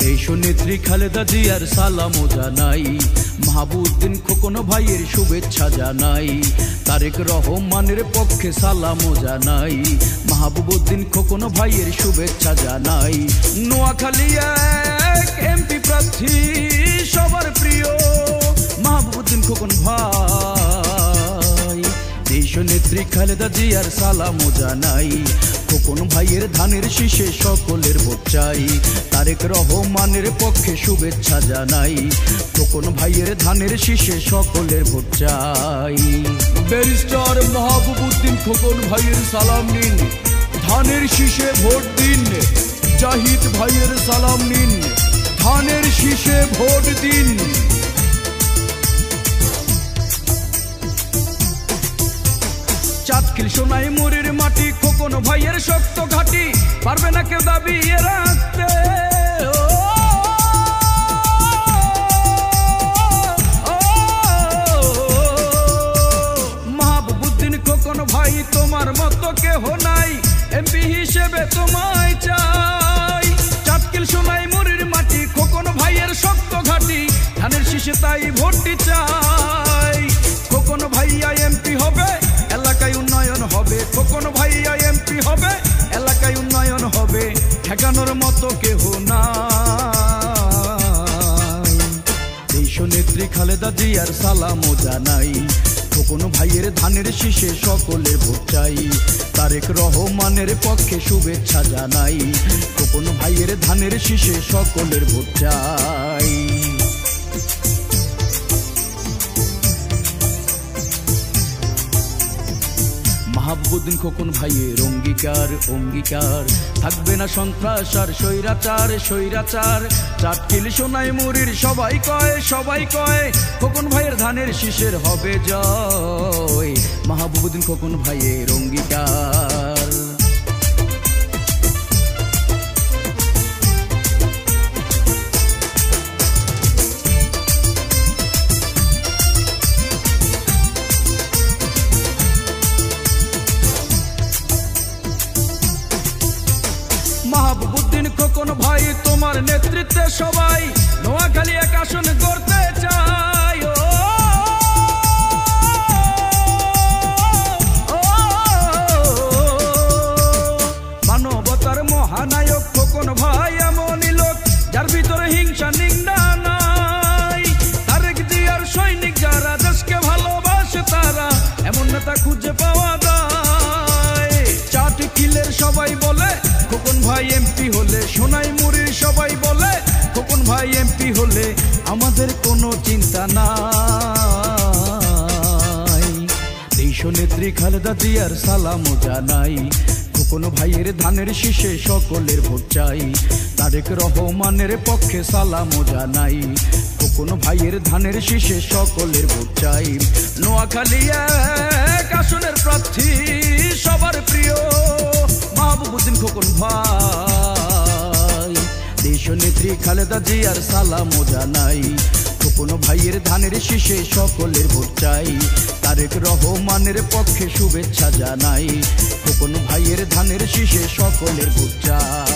দেশনেত্রী খালেদা জিয়ার সালাম জানাই, মাহবুবউদ্দিন খোকন ভাইয়ের শুভেচ্ছা জানাই, তারেক রহমানের পক্ষে সালাম জানাই, মাহবুবউদ্দিন খোকন ভাইয়ের শুভেচ্ছা জানাই। নোয়াখালী এক এমপি প্রার্থী সবার প্রিয় মাহবুবউদ্দিন খোকন ভাই, দেশনেত্রী খালেদা জিয়ার সালাম জানাই, খোকন ভাইয়ের ধানের শীষে সকলের ভোট চাই, তারেক রহমানের পক্ষে শুভেচ্ছা জানাই, খোকন ভাইয়ের ধানের শীষে সকলের ভোট চাই। ব্যারিস্টার মাহবুবউদ্দিন খোকন ভাইয়ের সালাম নিন, ধানের শীষে ভোট দিন। জাহিদ ভাইয়ের সালাম নিন, ধানের শীষে ভোট দিন। চাটখিল সোনাইমুড়ির মাটি খোকন ভাইয়ের শক্ত ঘাটি, পারবে না কেউ দাবিয়ে রাখতে। মাহবুবউদ্দিন খোকন ভাই তোমার মতো কেহ নাই, এমপি হিসেবে তোমায় চাই। চাটখিল সোনাইমুড়ির মাটি খোকন ভাইয়ের শক্ত ঘাটি, ধানের শীষে তাই ভোটটি চাই। খোকন ভাইয়া এমপি হবে, এলাকায় উন্নয়ন হবে, খোকন ভাইয়া এমপি হবে, এলাকায় উন্নয়ন হবে, ঠেকানোর মতো কেহ নাই। দেশনেত্রী খালেদা জিয়ার সালাম জানাই, খোকন ভাইয়ের ধানের শীষে সকলে ভোট চাই, তারেক রহমানের পক্ষে শুভেচ্ছা জানাই, খোকন ভাইয়ের ধানের শীষে সকলের ভোট চাই। মাহবুবউদ্দিন খোকন ভাইয়ের অঙ্গীকার থাকবে না সন্ত্রাস আর স্বৈরাচার। চাটখিল সোনাইমুড়ির সবাই কয় খোকন ভাইয়ের ধানের শীষের হবে জয়। মাহবুবউদ্দিন খোকন ভাইয়ের অঙ্গীকার। মাহবুবউদ্দিন খোকন ভাই তোমার নেতৃত্বে সবাই নোয়াখালী এক আসন করতে চাই। মানবতার মহানায়ক খোকন ভাই এমনই লোক, যার ভিতরে হিংসা নিন্দা নাই। তারেক জিয়ার সৈনিক যারা দেশকে ভালোবাসে, তারা এমন নেতা খুঁজে পাওয়া যায়। চাটখিলের সবাই বলে খোকন ভাই এমপি হলে, সোনাইমুড়ির সবাই বলে খোকন ভাই এমপি হলে আমাদের কোনো চিন্তা নাই। দেশনেত্রী খালেদা জিয়ার সালাম জানাই, খোকন ভাইয়ের ধানের শীষে সকলের ভোট চাই, তারেক রহমানের পক্ষে সালাম জানাই, খোকন ভাইয়ের ধানের শীষে সকলের ভোট চাই। নোয়াখালী এক আসনের প্রার্থী সবার প্রিয় মাহবুবউদ্দিন খোকন ভাই, দেশনেত্রী খালেদা জিয়ার সালাম জানাই, খোকন ভাইয়ের ধানের শীষে সকলের ভোট চাই, তারেক রহমানের পক্ষে শুভেচ্ছা জানাই, খোকন ভাইয়ের ধানের শীষে সকলের ভোট চাই।